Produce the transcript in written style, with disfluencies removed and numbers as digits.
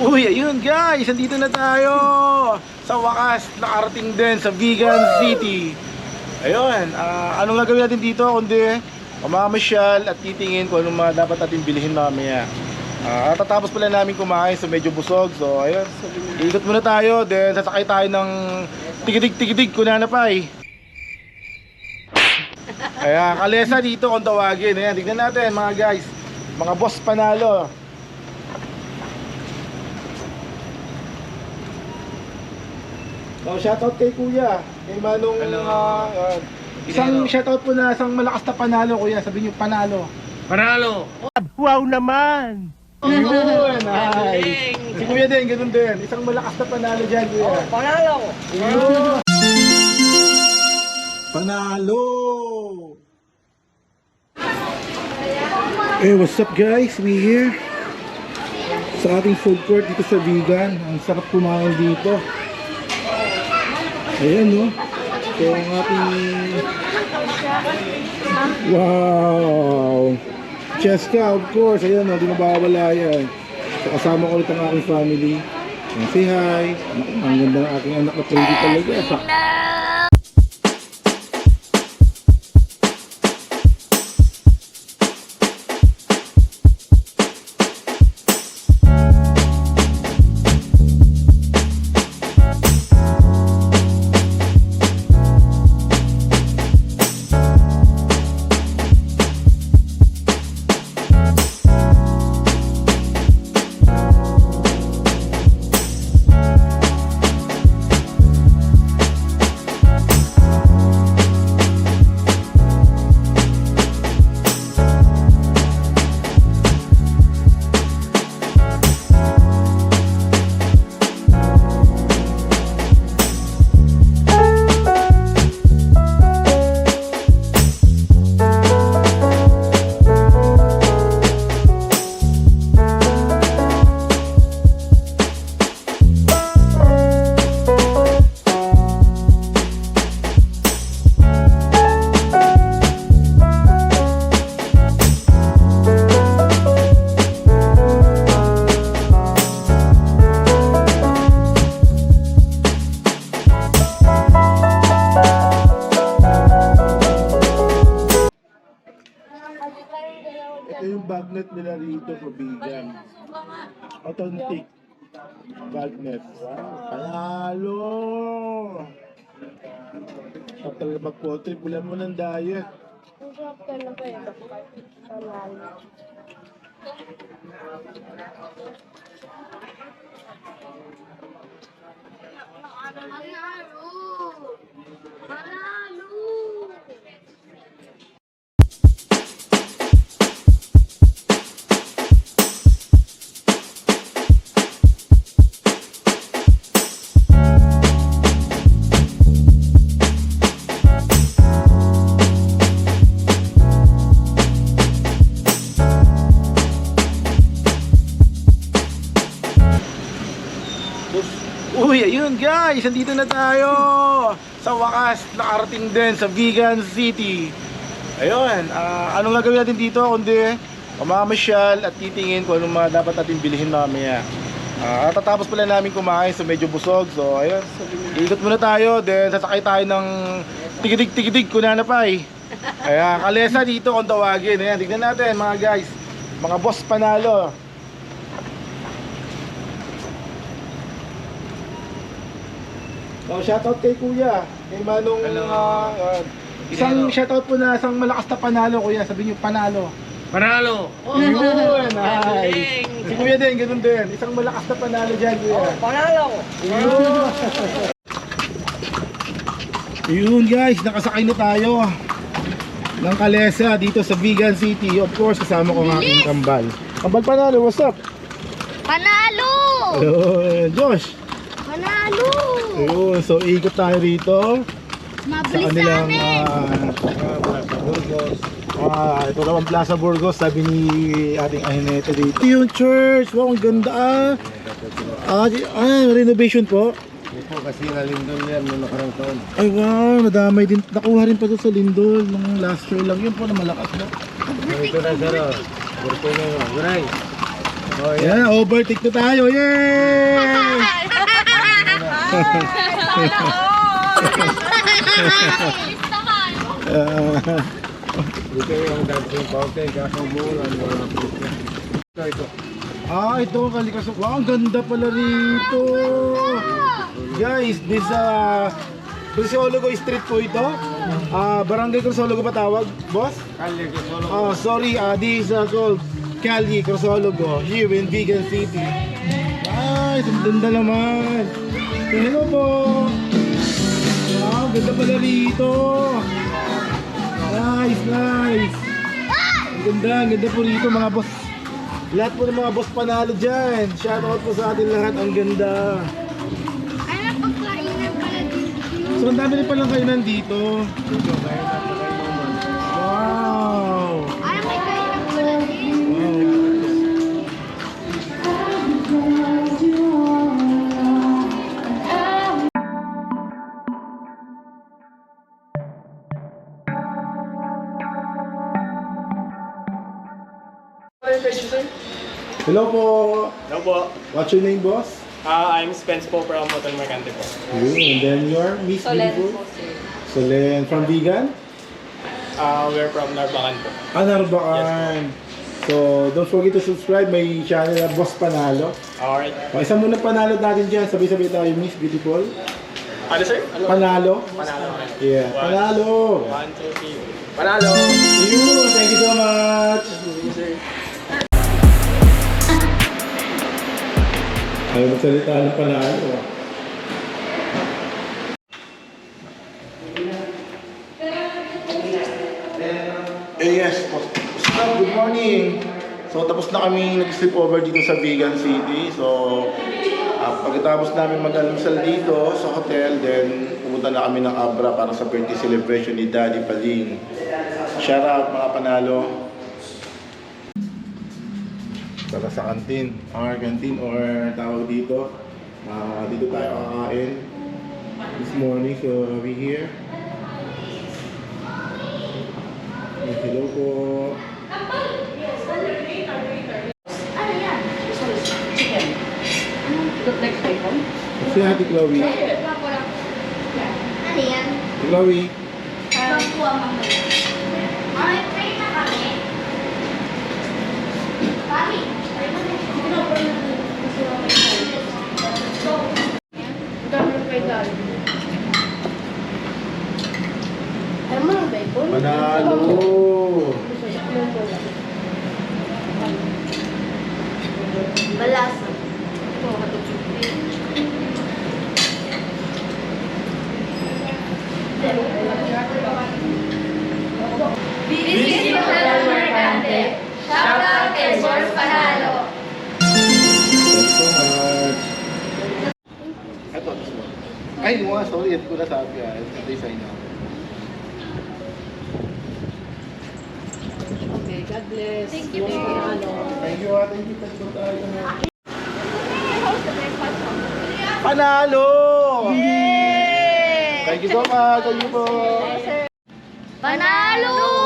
Uy, ayun guys, andito na tayo. Sa wakas, nakarating din sa Vigan City. Ayun, anong gagawin natin dito kundi mamamasyal at titingin kung anong mga dapat natin bilhin mamaya. Tatapos pala namin kumain, so medyo busog. So ayun, ikot muna tayo, then sasakay tayo ng tigidig-tigidig kunanapay. Ayan, Kalesa dito kung tawagin. Ayan, tignan natin mga guys, mga boss panalo. So, shoutout kay Kuya, kay Manong, isang shoutout po na isang malakas na panalo, Kuya, sabihin niyo panalo. Panalo! Wow naman! Yun, nice. Si Kuya din, ganun din, isang malakas na panalo dyan, Kuya. Panalo! Yun. Panalo! Eh, what's up guys? We here sa ating food court dito sa Vigan. Ang sarap kumain dito. Ayan no. So ang ating wow, Cheska of course. Ayan no, di mabawala yan. So kasama ko ulit ang aking family. Say hi. Ang ganda ng aking anak na pretty talaga. Ito yung bagnet nila rito sa Vigan. Authentic bagnet. Wow, panalo! At talaga mag-poultry, pulan mo ng diet. Ang sarap talaga eh. Panalo. Panalo! Panalo! Uy, ayun guys, andito na tayo. Sa wakas, nakarating din sa Vigan City. Ayun, anong gagawin natin dito kundi mamamasyal at titingin kung anong mga dapat natin bilhin mamaya. Tatapos pala namin kumain, so medyo busog. So ayun, ikot muna tayo, then sasakay tayo ng tigidig-tigidig kunanapay. Ayan, Kalesa dito kung tawagin. Ayan, tignan natin mga guys, mga boss panalo. So, shoutout kay Kuya, kay Manong, isang shoutout po na isang malakas na panalo, Kuya, sabihin niyo panalo. Panalo! Yun, nice. Si Kuya din, ganun din, isang malakas na panalo dyan, Kuya. Panalo! Yun. Yun guys, nakasakay na tayo ng Kalesa dito sa Vigan City. Of course, kasama ko ang aking kambal. Kambal panalo, what's up? Panalo! Ayun, Josh. Panalo! Ayun, so ikot tayo rito sa Mabilis kanilang namin! ito naman Plaza Burgos, sabi ni ating Ahinete dito. Yung church, wow, ang ganda renovation po. Opo, kasi nalindol yan noong nakarang taon. Ay wow, nadamay din, nakuha rin pa doon sa lindol nung last year lang yun po na malakas na. Ito na sir, burko na yun. Guray! Oh, Yan, overtake na tayo. Yay! Dito yung dancing fountain, kaso umulan, wala po siya. Ito. Ito, Kalikasok. Wow, ang ganda pala rito. Guys, this Crisologo Street po ito. Barangay Crisologo ba tawag, boss? Kali, solo. Sorry, this is called Cali Crisologo here in Vigan City. Ay, ang ganda naman. Hello po. Wow, ganda pala rito. Nice, nice. Ang ganda po rito mga boss. Lahat po ng mga boss panalo dyan. Shoutout po sa atin lahat. Ang ganda. Ano pag kainan pala dito? So, ang dami rin palang kainan dito. Dito, kaya natin kay Mama. Wow. Ano may kainan pala dito? Wow. Hello po. Hello po. What's your name, boss? I'm Spence po from Hotel Mercante po. You, and then you're Miss Beautiful? Solen from Vigan? We're from Narbacan po. Narbacan. So, don't forget to subscribe. May channel na Boss Panalo. Alright. Isa muna panalo natin dyan. Sabay-sabay tayo, Miss Beautiful. Ano sir? Panalo. Panalo. Yeah, panalo. 1, 2, 3. Panalo! You, thank you so much. Yes, sir. Ayaw magsalita ng panalo. Yes, stop. Good morning. So tapos na kami nag-sleep over dito sa Vigan City. So pagkatapos namin mag-almusal dito sa hotel, then pumunta na kami ng Abra para sa birthday celebration ni Daddy Paling. Shout out mga panalo. Para sa kantin, our canteen or tawag dito. Dito tayo kakain this morning, so we here. Hello po. Si Ate Chloe. Ano yan? Chloe. Magkuha mamaya. Ay, pray na kami. Papi, pray na kami. Alam mo ng bacon? Panalo. Malasa. Visit Hotel Mercante. Shout out kay Boss Panalo. Thank you so much. Ito, this one. Ay, mga sorry. Ito ko nasabi. Ito yung sign out. Okay, God bless. Thank you. Thank you, thank you. Thank you tayo. Panalo! Thank you so much. Thank you po. Panalo!